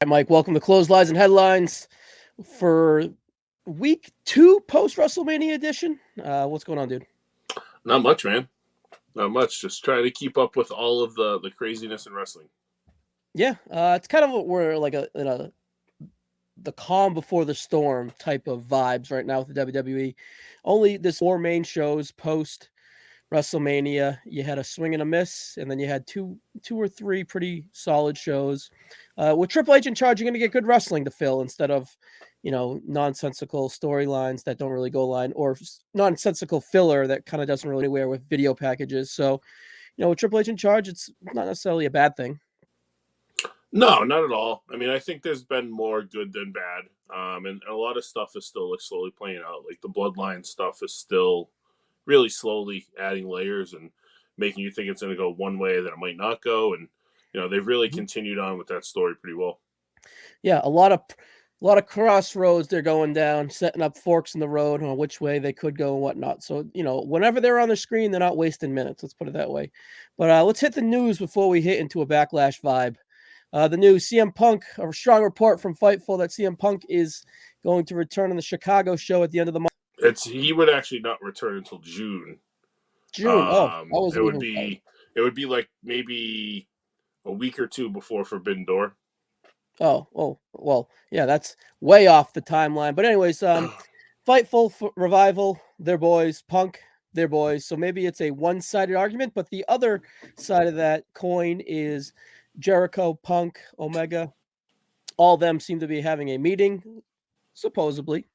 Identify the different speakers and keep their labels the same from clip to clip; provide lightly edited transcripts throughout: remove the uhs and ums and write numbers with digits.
Speaker 1: Hi, Mike. Welcome to Clotheslines and Headlines for week 2 post WrestleMania edition. What's going on, dude?
Speaker 2: Not much, man. Not much. Just trying to keep up with all of the craziness in wrestling.
Speaker 1: Yeah, it's kind of we're like in a the calm before the storm type of vibes right now with the WWE. Only this 4 main shows post WrestleMania. You had a swing and a miss, and then you had two or three pretty solid shows. With Triple H in charge, you're going to get good wrestling to fill instead of, nonsensical storylines that don't really go line or nonsensical filler that kind of doesn't really anywhere with video packages. So, with Triple H in charge, it's not necessarily a bad thing.
Speaker 2: No, not at all. I mean, I think there's been more good than bad, and a lot of stuff is still like slowly playing out. Like the bloodline stuff is still really slowly adding layers and making you think it's going to go one way that it might not go. And they've really
Speaker 1: Mhm.
Speaker 2: continued on with that story pretty well.
Speaker 1: Yeah, a lot of crossroads they're going down, setting up forks in the road on which way they could go and whatnot. So, whenever they're on the screen, they're not wasting minutes. Let's put it that way. But let's hit the news before we hit into a Backlash vibe. The news: CM Punk, a strong report from Fightful that CM Punk is going to return on the Chicago show at the end of the month.
Speaker 2: He would actually not return until June.
Speaker 1: June. Oh, I
Speaker 2: It
Speaker 1: wasn't
Speaker 2: would
Speaker 1: even. Oh,
Speaker 2: be like maybe a week or two before Forbidden Door.
Speaker 1: well, yeah, that's way off the timeline. But anyways, Fightful Revival, their boys. Punk, their boys. So maybe it's a one-sided argument, but the other side of that coin is Jericho, Punk, Omega. All of them seem to be having a meeting, supposedly,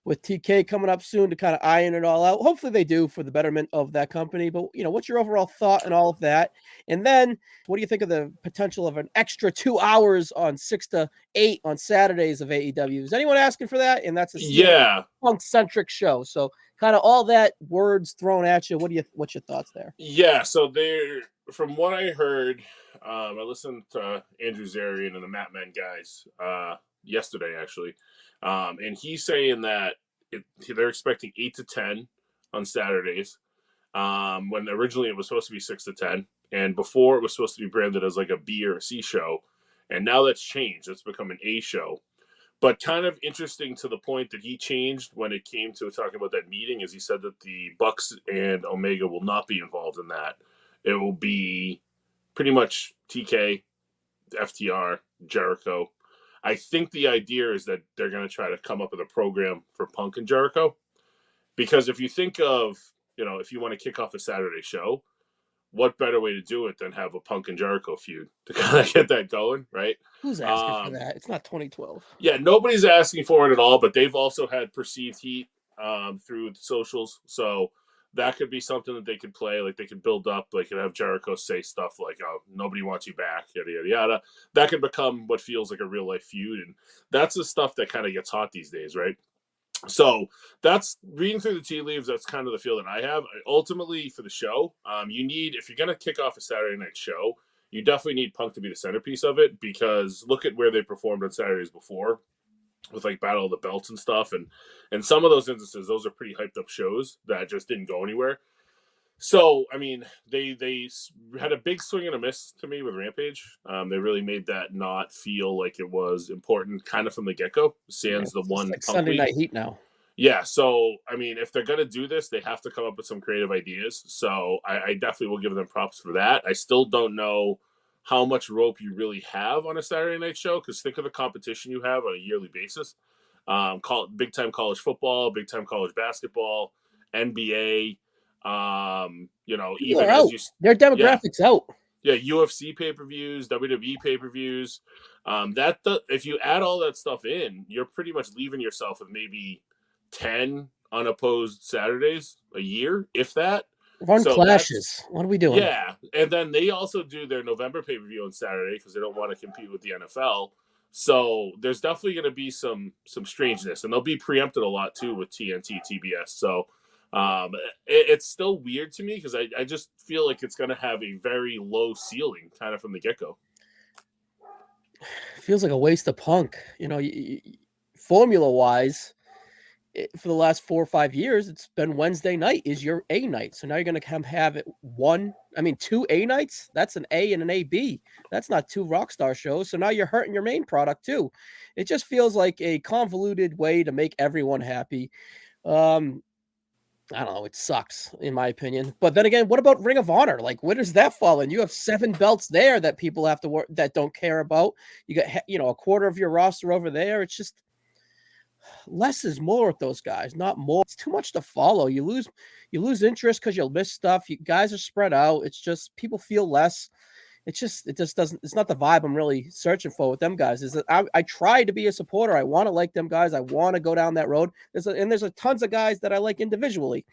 Speaker 1: with TK coming up soon to kind of iron it all out. Hopefully they do for the betterment of that company. But what's your overall thought and all of that? And then what do you think of the potential of an extra 2 hours on 6 to 8 on Saturdays of AEW? Is anyone asking for that? And that's a CM
Speaker 2: Yeah,
Speaker 1: Punk centric show. So kind of all that words thrown at you. What's your thoughts there?
Speaker 2: yeah. So there, from what I heard, I listened to Andrew Zarian and the Matt Men guys yesterday actually, and he's saying that they're expecting 8 to 10 on Saturdays. When originally it was supposed to be 6 to 10, and before it was supposed to be branded as like a B or a C show, and now that's changed. It's become an A show. But kind of interesting to the point that he changed when it came to talking about that meeting is he said that the Bucks and Omega will not be involved in that. It will be pretty much TK, FTR, Jericho. I think the idea is that they're going to try to come up with a program for Punk and Jericho. Because if you think of, if you want to kick off a Saturday show, what better way to do it than have a Punk and Jericho feud to kind of get that going, right?
Speaker 1: Who's asking for
Speaker 2: Um,
Speaker 1: that? It's not 2012.
Speaker 2: yeah, nobody's asking for it at all, but they've also had perceived heat through the socials. So that could be something that they could play. Like they could build up. They could have Jericho say stuff like, "Oh, nobody wants you back," yada yada yada. That could become what feels like a real life feud, and that's the stuff that kind of gets hot these days, right? So that's reading through the tea leaves. That's kind of the feel that I have. Ultimately, for the show, you need, if you're going to kick off a Saturday night show, you definitely need Punk to be the centerpiece of it because look at where they performed on Saturdays before with like Battle of the Belts and stuff, and some of those instances, those are pretty hyped up shows that just didn't go anywhere. So, I mean, they had a big swing and a miss to me with Rampage. They really made that not feel like it was important, kind of from the get go.
Speaker 1: Yeah,
Speaker 2: Sans the
Speaker 1: it's
Speaker 2: one
Speaker 1: like
Speaker 2: Punk
Speaker 1: Sunday
Speaker 2: week.
Speaker 1: Night Heat now.
Speaker 2: Yeah, so I mean, if they're gonna do this, they have to come up with some creative ideas. So I definitely will give them props for that. I still don't know how much rope you really have on a Saturday night show because think of the competition you have on a yearly basis. Big time college football, big time college basketball, NBA.
Speaker 1: People are
Speaker 2: Even as
Speaker 1: out.
Speaker 2: you,
Speaker 1: Their
Speaker 2: yeah,
Speaker 1: demographics out.
Speaker 2: yeah, UFC pay per views, WWE pay per views. If you add all that stuff in, you're pretty much leaving yourself with maybe 10 unopposed Saturdays a year, if that.
Speaker 1: Run
Speaker 2: So that's
Speaker 1: clashes. What are we doing?
Speaker 2: yeah, and then they also do their November pay per view on Saturday because they don't want to compete with the NFL. So there's definitely going to be some strangeness, and they'll be preempted a lot too with TNT, TBS. So it's still weird to me because I just feel like it's going to have a very low ceiling kind of from the get go.
Speaker 1: Feels like a waste of Punk. Formula wise, for the last 4 or 5 years, it's been Wednesday night is your A night. So now you're going to have it two A nights. That's an A and an AB. That's not two Rockstar shows. So now you're hurting your main product too. It just feels like a convoluted way to make everyone happy. I don't know. It sucks, in my opinion. But then again, what about Ring of Honor? Like, where does that fall in? You have 7 belts there that people have to work that don't care about. You got a quarter of your roster over there. It's just less is more with those guys, not more. It's too much to follow. You lose interest because you'll miss stuff. You guys are spread out. It's just people feel less. It just doesn't. It's not the vibe I'm really searching for with them guys. Is that I try to be a supporter. I want to like them guys. I want to go down that road. There's a tons of guys that I like individually.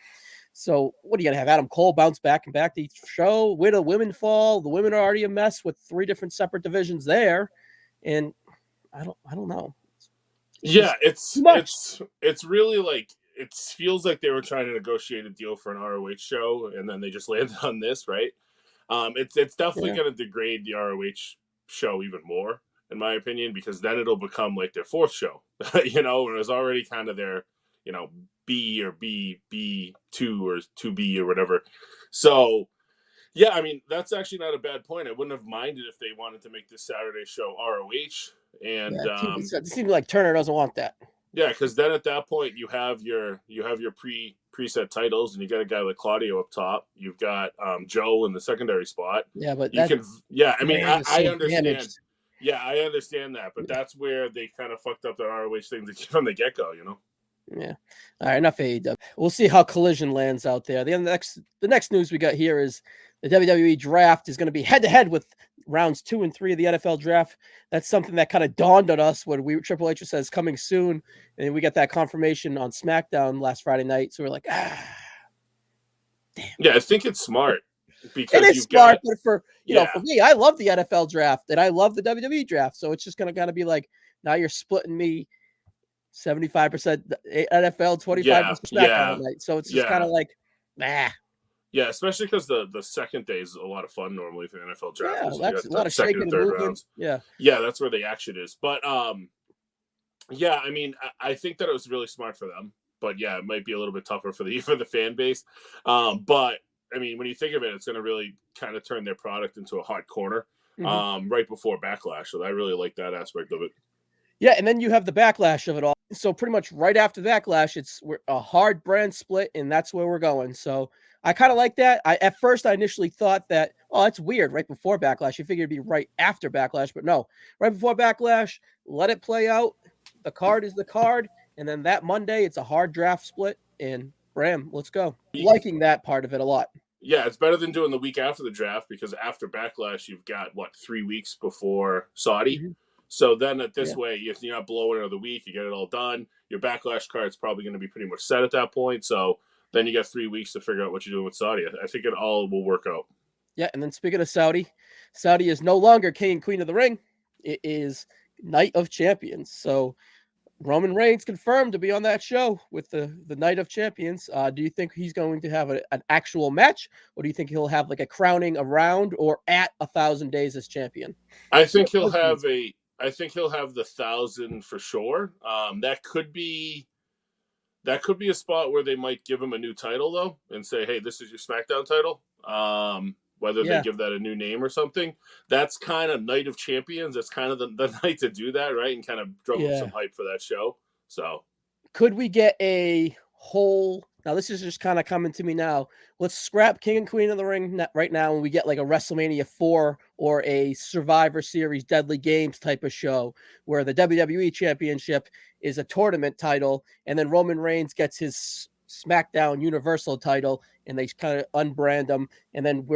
Speaker 1: So what are you gonna have Adam Cole bounce back and back to each show? Where do women fall? The women are already a mess with 3 different separate divisions there, and I don't know.
Speaker 2: Yeah,
Speaker 1: Too much.
Speaker 2: it's really like it feels like they were trying to negotiate a deal for an ROH show, and then they just landed on this, right? It's definitely
Speaker 1: Yeah.
Speaker 2: going to degrade the ROH show even more, in my opinion, because then it'll become like their 4th show, and it was already kind of their, B or B2 or 2B or whatever. So, yeah, I mean, that's actually not a bad point. I wouldn't have minded if they wanted to make this Saturday show ROH. And
Speaker 1: It seems like Turner doesn't want that.
Speaker 2: yeah, because then at that point you have your preset titles, and you got a guy like Claudio up top. You've got Joe in the secondary spot.
Speaker 1: Yeah, but
Speaker 2: You can, yeah. I mean, I understand.
Speaker 1: Damaged.
Speaker 2: Yeah, I understand that, but that's where they kind of fucked up their ROH thing from the get go.
Speaker 1: Yeah. All right, enough AEW. We'll see how Collision lands out there. The next news we got here is the WWE Draft is going to be head to head with rounds 2 and 3 of the NFL Draft. That's something that kind of dawned on us when Triple H says coming soon, and we got that confirmation on SmackDown last Friday night. So we're like, damn.
Speaker 2: Yeah, I think it's smart because
Speaker 1: it is smart, but for me, I love the NFL Draft and I love the WWE Draft. So it's just going to kind of be like, now you're splitting me 75% NFL, 25% SmackDown night. So it's just kind of like,
Speaker 2: Yeah, especially because the second day is a lot of fun normally for the NFL Draft.
Speaker 1: Yeah, that's a lot of
Speaker 2: second
Speaker 1: shaking
Speaker 2: and third
Speaker 1: moving.
Speaker 2: rounds.
Speaker 1: Yeah,
Speaker 2: that's where the action is. But yeah, I mean, I think that it was really smart for them. But yeah, it might be a little bit tougher for the fan base. But I mean, when you think of it, it's going to really kind of turn their product into a hot corner right before Backlash. So I really like that aspect of it.
Speaker 1: Yeah, and then you have the Backlash of it all. So pretty much right after Backlash, we're a hard brand split, and that's where we're going. So I kind of like that. At first I initially thought that, oh, that's weird. Right before Backlash, you figured it'd be right after Backlash, but no, right before Backlash. Let it play out. The card is the card, and then that Monday it's a hard draft split, and Bram, let's go. Liking that part of it a lot.
Speaker 2: Yeah, it's better than doing the week after the draft, because after Backlash, you've got 3 weeks before Saudi. Mm-hmm. So then at this way, if you're not blowing another week, you get it all done. Your Backlash card's probably going to be pretty much set at that point. So then you got 3 weeks to figure out what you're doing with Saudi. I think it all will work out.
Speaker 1: Yeah, and then speaking of Saudi is no longer King and Queen of the Ring. It is Night of Champions. So Roman Reigns confirmed to be on that show with the Night of Champions. Do you think he's going to have an actual match, or do you think he'll have like a crowning around or at 1,000 days as champion?
Speaker 2: I think he'll have the 1,000 for sure. That could be a spot where they might give him a new title though, and say, "Hey, this is your SmackDown title." Whether they give that a new name or something. That's kind of Night of Champions. That's kind of the night to do that, right? And kind of drum up some hype for that show. So
Speaker 1: could we get a whole... Now, this is just kind of coming to me now. Let's scrap King and Queen of the Ring right now, and we get like a WrestleMania 4 or a Survivor Series Deadly Games type of show where the WWE Championship is a tournament title, and then Roman Reigns gets his SmackDown Universal title, and they kind of unbrand them, and then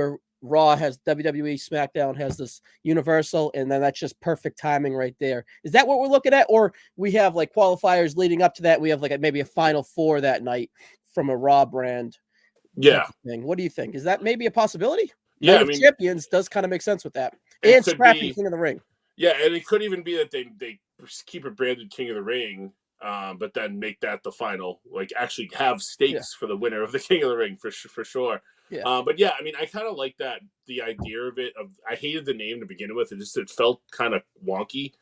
Speaker 1: Raw has WWE, SmackDown has this Universal, and then that's just perfect timing right there. Is that what we're looking at? Or we have like qualifiers leading up to that? We have like maybe a Final Four that night from a Raw brand thing. What do you think? Is that maybe a possibility?
Speaker 2: Yeah,
Speaker 1: Night of Champions does kind of make sense with that. And scrapping King of the Ring.
Speaker 2: Yeah, and it could even be that they keep it branded King of the Ring, but then make that the final, like actually have stakes for the winner of the King of the Ring for sure. Yeah. But yeah, I mean, I kind of like that, the idea of it. I hated the name to begin with. It felt kind of wonky.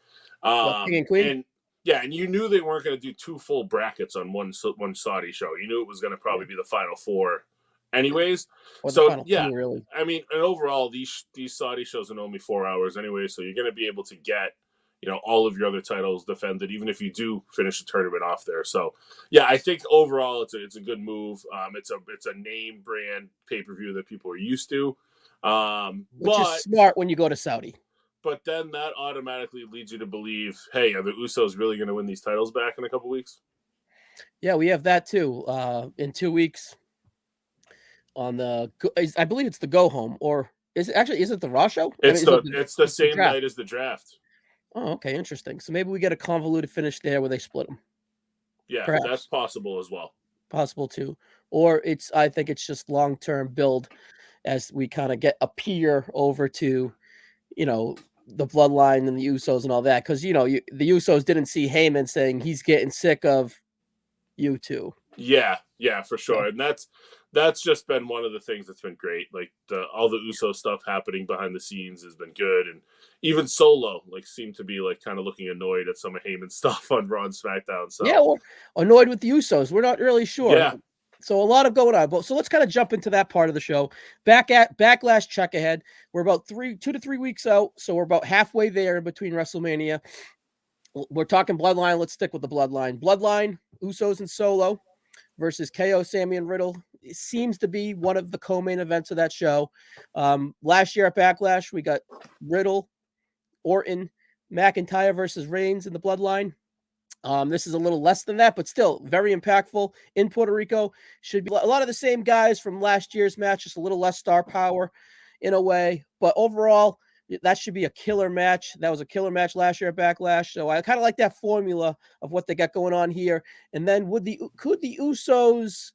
Speaker 1: King and Queen?
Speaker 2: Yeah, and you knew they weren't going to do 2 full brackets on one Saudi show. You knew it was going to probably be the final 4 anyways.
Speaker 1: Or the
Speaker 2: So,
Speaker 1: final
Speaker 2: yeah,
Speaker 1: 2, really.
Speaker 2: I mean, and overall, these Saudi shows are only 4 hours anyway, so you're going to be able to get, all of your other titles defended, even if you do finish the tournament off there. So, yeah, I think overall it's a good move. It's a name brand pay-per-view that people are used to.
Speaker 1: Which is
Speaker 2: But
Speaker 1: smart when you go to Saudi.
Speaker 2: but then that automatically leads you to believe, hey, are the Usos really going to win these titles back in a couple weeks?
Speaker 1: Yeah, we have that too. In 2 weeks on I believe it's the go home, or is it the Raw show? I mean,
Speaker 2: It's the
Speaker 1: it's the
Speaker 2: same
Speaker 1: draft.
Speaker 2: night as the draft.
Speaker 1: Oh, okay, interesting. So maybe we get a convoluted finish there where they split them.
Speaker 2: Yeah, that's
Speaker 1: Perhaps
Speaker 2: possible as well.
Speaker 1: possible too, or I think it's just long term build as we kind of get a peer over to the bloodline and the Usos and all that, because the Usos didn't see Heyman saying he's getting sick of you two.
Speaker 2: Yeah, for sure.
Speaker 1: So,
Speaker 2: And that's just been one of the things that's been great. Like all the Uso stuff happening behind the scenes has been good, and even Solo seemed to be kind of looking annoyed at some of Heyman's stuff on Raw and SmackDown.
Speaker 1: yeah,
Speaker 2: So
Speaker 1: we're annoyed with the Usos. We're not really sure.
Speaker 2: yeah,
Speaker 1: So a lot of going on. But so let's kind of jump into that part of the show. Back at Backlash check ahead. We're about 2 to 3 weeks out. So we're about halfway there between WrestleMania. We're talking Bloodline. Let's stick with the Bloodline. Bloodline, Usos and Solo versus KO, Sammy, and Riddle. It seems to be one of the co-main events of that show. Last year at Backlash, we got Riddle, Orton, McIntyre versus Reigns in the Bloodline. This is a little less than that, but still very impactful in Puerto Rico. Should be a lot of the same guys from last year's match, just a little less star power in a way. But overall, that should be a killer match. That was a killer match last year at Backlash. So I kind of like that formula of what they got going on here. And then could the Usos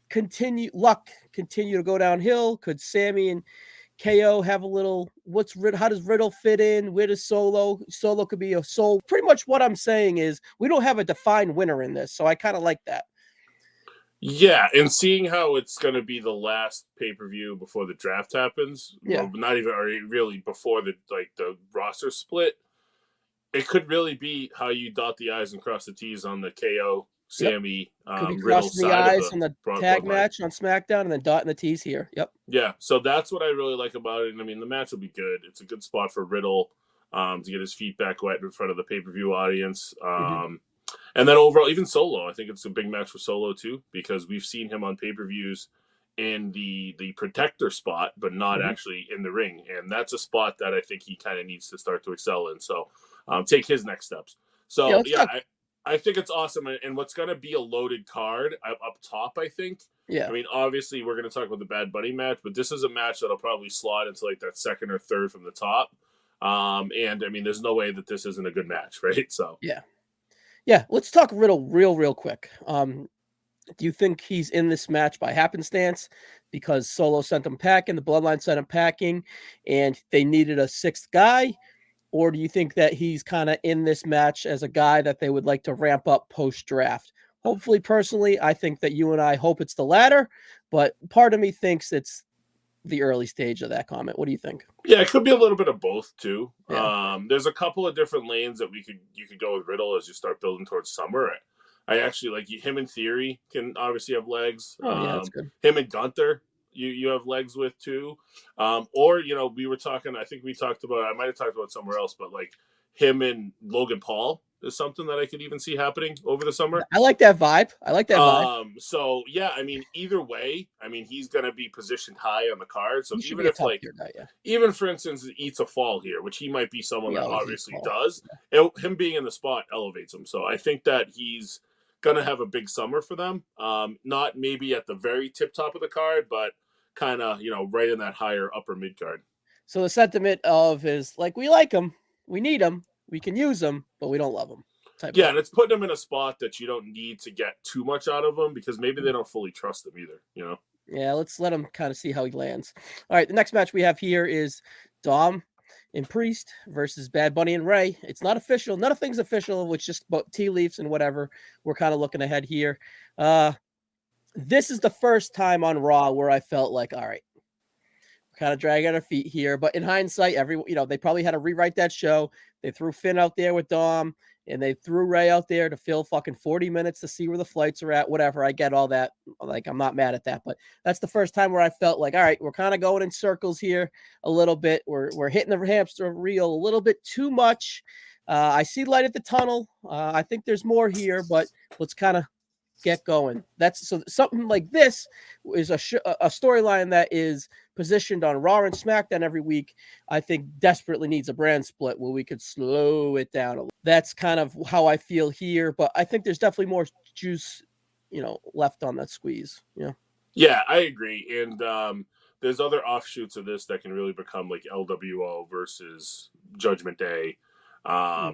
Speaker 1: continue to go downhill? Could Sammy and KO have a little how does Riddle fit in? Where does Solo could be a soul? Pretty much what I'm saying is we don't have a defined winner in this. So I kind of like that.
Speaker 2: yeah, and seeing how it's going to be the last pay-per-view before the draft happens,
Speaker 1: Yeah.
Speaker 2: well, not even, or really before the roster split, it could really be how you dot the I's and cross the T's on the KO, Sammy,
Speaker 1: Could be
Speaker 2: Riddle
Speaker 1: crossing the
Speaker 2: side of
Speaker 1: eyes on the tag
Speaker 2: bloodline.
Speaker 1: match on SmackDown and then dotting the T's here. Yep.
Speaker 2: Yeah, so that's what I really like about it. And I mean, the match will be good. It's a good spot for Riddle to get his feet back wet in front of the pay-per-view audience. And then overall, even Solo, I think it's a big match for Solo too, because we've seen him on pay-per-views in the protector spot, but not actually in the ring. And that's a spot that I think he kind of needs to start to excel in. So take his next steps. So I think it's awesome. And what's going to be a loaded card up top, I think.
Speaker 1: Yeah.
Speaker 2: I mean, obviously, we're going to talk about the Bad Bunny match, but this is a match that'll probably slot into that second or third from the top. And I mean, there's no way that this isn't a good match, right? So
Speaker 1: yeah. Let's talk Riddle real quick. Do you think he's in this match by happenstance because Solo sent him packing, the Bloodline sent him packing, and they needed a sixth guy? Or do you think that he's kind of in this match as a guy that they would like to ramp up post-draft? Hopefully, personally, I think that you and I hope it's the latter, but part of me thinks it's the early stage of that comment. What do you think?
Speaker 2: Yeah, it could be a little bit of both too.
Speaker 1: Yeah.
Speaker 2: There's a couple of different lanes that you could go with Riddle as you start building towards summer. I actually like him in theory can obviously have legs.
Speaker 1: Oh, yeah, that's good.
Speaker 2: Him and Gunther, you have legs with too. Or we were talking. I think we talked about. I might have talked about it somewhere else, but him and Logan Paul is something that I could even see happening over the summer.
Speaker 1: I like that vibe.
Speaker 2: So yeah, I mean, either way, I mean, he's going to be positioned high on the card. So even if
Speaker 1: guy, yeah.
Speaker 2: even for instance, eats a fall here, which he might be someone that obviously does, him being in the spot elevates him. So I think that he's going to have a big summer for them. Not maybe at the very tip top of the card, but kind of, right in that higher upper mid card.
Speaker 1: So the sentiment is we like him, we need him, we can use him, but we don't love him.
Speaker 2: Yeah, and it's putting him in a spot that you don't need to get too much out of him because maybe they don't fully trust him either,
Speaker 1: Yeah, let's let him kind of see how he lands. All right, the next match we have here is Dom and Priest versus Bad Bunny and Ray. It's not official. None of things official, which just about tea leaves and whatever. We're kind of looking ahead here. This is the first time on Raw where I felt like, all right, we're kind of dragging our feet here. But in hindsight, they probably had to rewrite that show. They threw Finn out there with Dom, and they threw Ray out there to fill fucking 40 minutes to see where the flights are at, whatever. I get all that. Like, I'm not mad at that, but that's the first time where I felt like, all right, we're kind of going in circles here a little bit. We're hitting the hamster wheel a little bit too much. I see light at the tunnel. I think there's more here, but let's kind of get going. That's so something like this is a storyline that is positioned on Raw and SmackDown every week. I think desperately needs a brand split where we could slow it down a little. That's kind of how I feel here, but I think there's definitely more juice, left on that squeeze.
Speaker 2: Yeah, I agree. And there's other offshoots of this that can really become like LWO versus Judgment Day.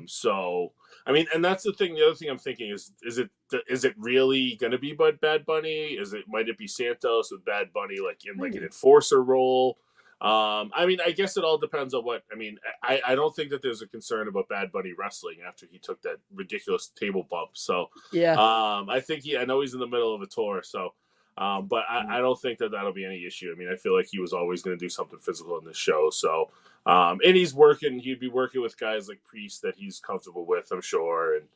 Speaker 2: So I mean, and that's the thing. The other thing I'm thinking is it really going to be Bad Bunny? Might it be Santos with Bad Bunny like in like an enforcer role? I mean, I guess it all depends on what. I mean, I don't think that there's a concern about Bad Bunny wrestling after he took that ridiculous table bump. So
Speaker 1: yeah,
Speaker 2: I think I know he's in the middle of a tour, so. But I don't think that that'll be any issue. I mean, I feel like he was always going to do something physical in this show. So, and he'd be working with guys like Priest that he's comfortable with, I'm sure. And,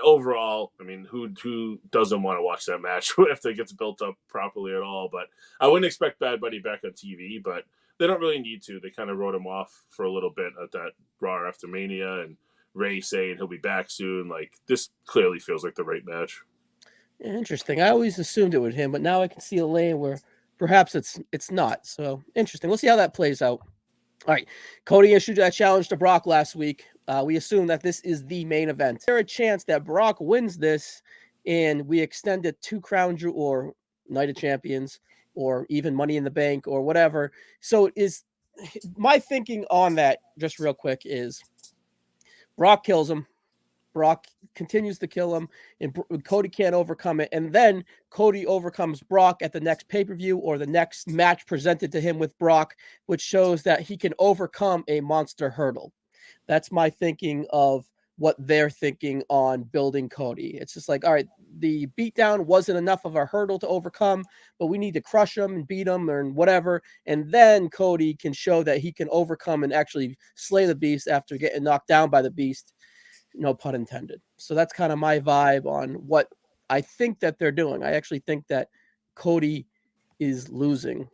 Speaker 2: overall, I mean, who doesn't want to watch that match if it gets built up properly at all? But I wouldn't expect Bad Bunny back on TV, but they don't really need to. They kind of wrote him off for a little bit at that Raw after Mania, and Ray saying he'll be back soon. Like, this clearly feels like the right match.
Speaker 1: Interesting. I always assumed it would him, but now I can see a lane where perhaps it's not. So interesting. We'll see how that plays out. All right. Cody issued a challenge to Brock last week. We assume that this is the main event. Is there a chance that Brock wins this and we extend it to Crown Jewel or Night of Champions or even Money in the Bank or whatever? So is my thinking on that, just real quick, is Brock kills him. Brock continues to kill him, and Cody can't overcome it. And then Cody overcomes Brock at the next pay-per-view or the next match presented to him with Brock, which shows that he can overcome a monster hurdle. That's my thinking of what they're thinking on building Cody. It's just like, all right, the beatdown wasn't enough of a hurdle to overcome, but we need to crush him and beat him or whatever. And then Cody can show that he can overcome and actually slay the beast after getting knocked down by the beast. No pun intended. So that's kind of my vibe on what I think that they're doing. I actually think that Cody is losing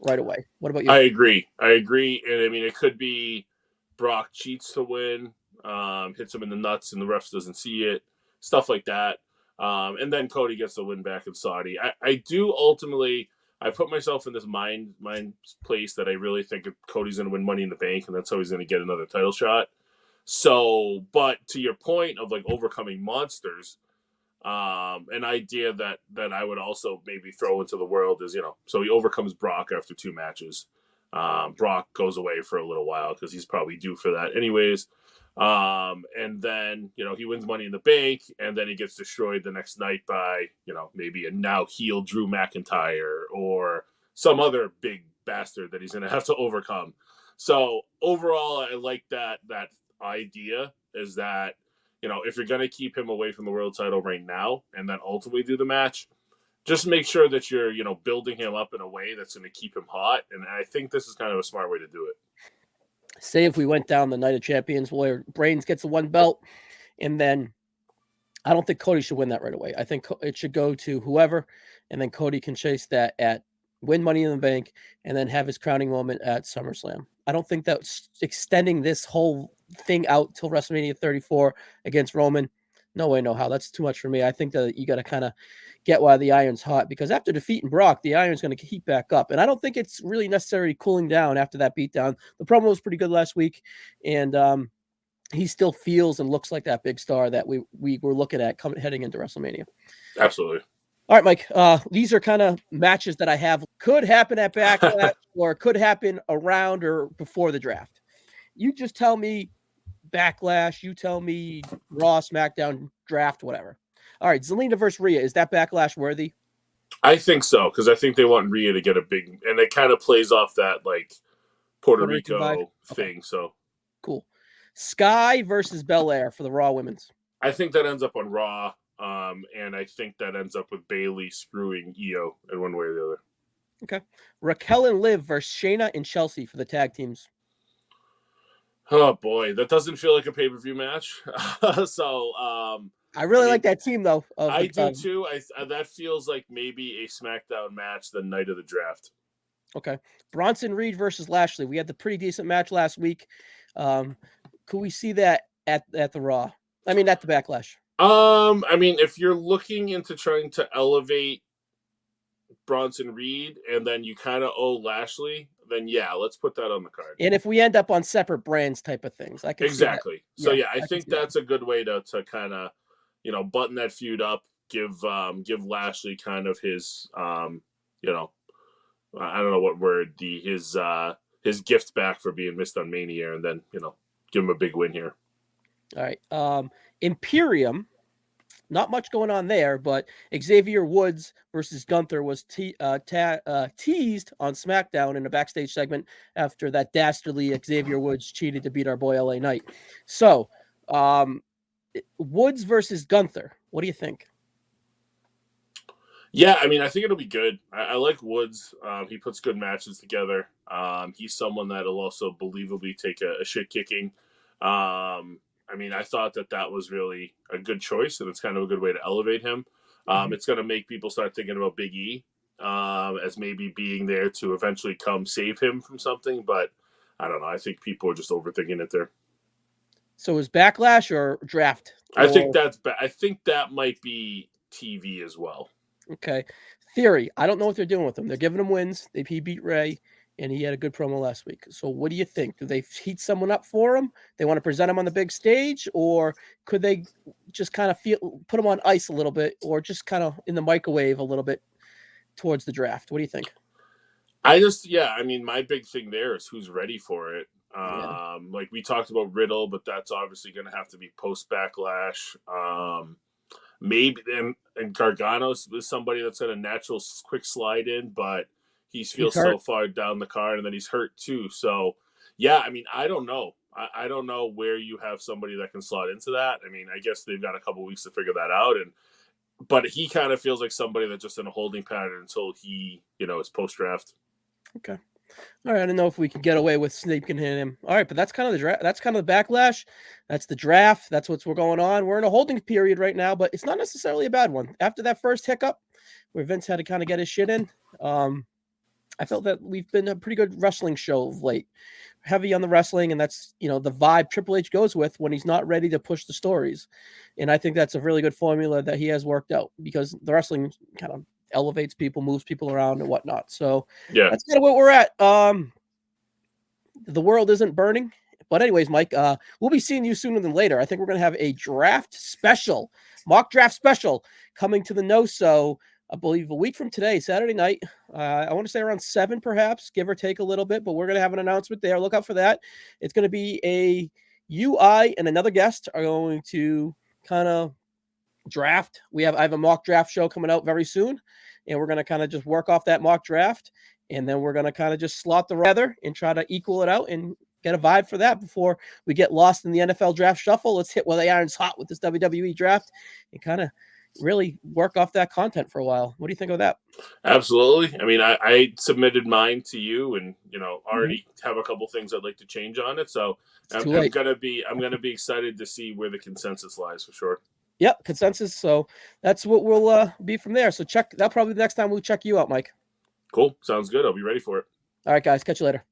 Speaker 1: right away. What about you?
Speaker 2: I agree. And I mean, it could be Brock cheats to win, hits him in the nuts, and the refs doesn't see it, stuff like that. And then Cody gets the win back in Saudi. I do ultimately. I put myself in this mind place that I really think Cody's going to win Money in the Bank, and that's how he's going to get another title shot. So, but to your point of like overcoming monsters, an idea that I would also maybe throw into the world is, so he overcomes Brock after 2 matches. Brock goes away for a little while because he's probably due for that anyways. And then, he wins Money in the Bank, and then he gets destroyed the next night by, maybe a now heel Drew McIntyre or some other big bastard that he's going to have to overcome. So overall, I like that idea is that, if you're going to keep him away from the world title right now and then ultimately do the match, just make sure that you're, building him up in a way that's going to keep him hot. And I think this is kind of a smart way to do it.
Speaker 1: Say if we went down the Night of Champions where Brains gets the 1 belt, and then I don't think Cody should win that right away. I think it should go to whoever, and then Cody can chase that at win Money in the Bank and then have his crowning moment at SummerSlam. I don't think that's extending this whole thing out till WrestleMania 34 against Roman. No way, no how. That's too much for me. I think that you got to kind of get while the iron's hot, because after defeating Brock, the iron's going to heat back up. And I don't think it's really necessarily cooling down after that beatdown. The promo was pretty good last week, and he still feels and looks like that big star that we were looking at heading into WrestleMania.
Speaker 2: Absolutely.
Speaker 1: All right, Mike, these are kind of matches that I have could happen at Backlash or could happen around or before the draft. You just tell me Backlash, you tell me Raw, SmackDown, draft, whatever. All right, Zelina versus Rhea, is that Backlash worthy?
Speaker 2: I think so, because I think they want Rhea to get a big, and it kind of plays off that like Puerto Rico thing. Okay. So
Speaker 1: cool. Sky versus Belair for the Raw Women's.
Speaker 2: I think that ends up on Raw. And I think that ends up with Bayley screwing Io in one way or the other.
Speaker 1: Okay. Raquel and Liv versus Shayna and Chelsea for the tag teams.
Speaker 2: Oh boy, that doesn't feel like a pay-per-view match. So,
Speaker 1: I
Speaker 2: I
Speaker 1: really
Speaker 2: mean,
Speaker 1: like that team though. Of
Speaker 2: I
Speaker 1: the
Speaker 2: do too. That feels like maybe a SmackDown match the night of the draft.
Speaker 1: okay, Bronson Reed versus Lashley. We had the pretty decent match last week. Could we see that at the Raw? I mean, at the Backlash.
Speaker 2: I mean, if you're looking into trying to elevate Bronson Reed and then you kind of owe Lashley, then yeah, let's put that on the card.
Speaker 1: And if we end up on separate brands type of things, I can see that.
Speaker 2: Exactly. So
Speaker 1: Yeah,
Speaker 2: yeah, I
Speaker 1: I can
Speaker 2: think
Speaker 1: see that.
Speaker 2: that's a good way to kind of, button that feud up. Give Lashley kind of his you know, I don't know what word his gift back for being missed on Mania, and then give him a big win here.
Speaker 1: All right. Imperium, not much going on there, but Xavier Woods versus Gunther was teased on SmackDown in a backstage segment after that dastardly Xavier Woods cheated to beat our boy LA Knight. So, Woods versus Gunther. What do you think?
Speaker 2: Yeah, I mean, I think it'll be good. I like Woods. He puts good matches together. He's someone that'll also believably take a shit kicking. I mean, I thought that was really a good choice, and it's kind of a good way to elevate him. It's going to make people start thinking about Big E as maybe being there to eventually come save him from something. But I don't know. I think people are just overthinking it there.
Speaker 1: So is Backlash or Draft?
Speaker 2: I think
Speaker 1: Or
Speaker 2: I think that might be TV as well.
Speaker 1: okay. Theory. I don't know what they're doing with him. They're giving him wins. He beat Ray, and he had a good promo last week. So what do you think? Do they heat someone up for him? They want to present him on the big stage, or could they just kind of put him on ice a little bit, or just kind of in the microwave a little bit towards the draft? What do you think?
Speaker 2: I mean, my big thing there is who's ready for it.
Speaker 1: Yeah.
Speaker 2: Like we talked about Riddle, but that's obviously going to have to be post Backlash. Maybe and Gargano is somebody that's got a natural quick slide in, but he
Speaker 1: He's
Speaker 2: feels so
Speaker 1: hurt.
Speaker 2: far down the card, and then he's hurt too. So yeah, I mean, I don't know. I don't know where you have somebody that can slot into that. I mean, I guess they've got a couple weeks to figure that out, but he kind of feels like somebody that's just in a holding pattern until he, is post draft.
Speaker 1: Okay. All right. I don't know if we can get away with sneaking him. All right, but that's kind of the draft. That's kind of the Backlash. That's the draft. That's what's going on. We're in a holding period right now, but it's not necessarily a bad one. After that first hiccup, where Vince had to kind of get his shit in, I felt that we've been a pretty good wrestling show of late. Heavy on the wrestling, and that's the vibe Triple H goes with when he's not ready to push the stories. And I think that's a really good formula that he has worked out because the wrestling kind of elevates people, moves people around and whatnot. So
Speaker 2: Yeah,
Speaker 1: that's kind of what we're at. The world isn't burning. But anyways, Mike, we'll be seeing you sooner than later. I think we're going to have a draft special, mock draft special coming to the No So, I believe a week from today, Saturday night. I want to say around 7 perhaps, give or take a little bit, but we're going to have an announcement there. Look out for that. It's going to be I and another guest are going to kind of draft. I have a mock draft show coming out very soon, and we're going to kind of just work off that mock draft, and then we're going to kind of just slot the together and try to equal it out and get a vibe for that before we get lost in the NFL draft shuffle. Let's hit while the iron's hot with this WWE draft and kind of really work off that content for a while. What do you think of that?
Speaker 2: absolutely. I mean, I submitted mine to you, and already have a couple things I'd like to change on it. So
Speaker 1: It's too
Speaker 2: I'm
Speaker 1: late.
Speaker 2: gonna be excited to see where the consensus lies for sure.
Speaker 1: Yep, consensus. So that's what we'll be from there. So that'll probably the next time we'll check you out, Mike.
Speaker 2: Cool, sounds good. I'll be ready for it.
Speaker 1: All right, guys, catch you later.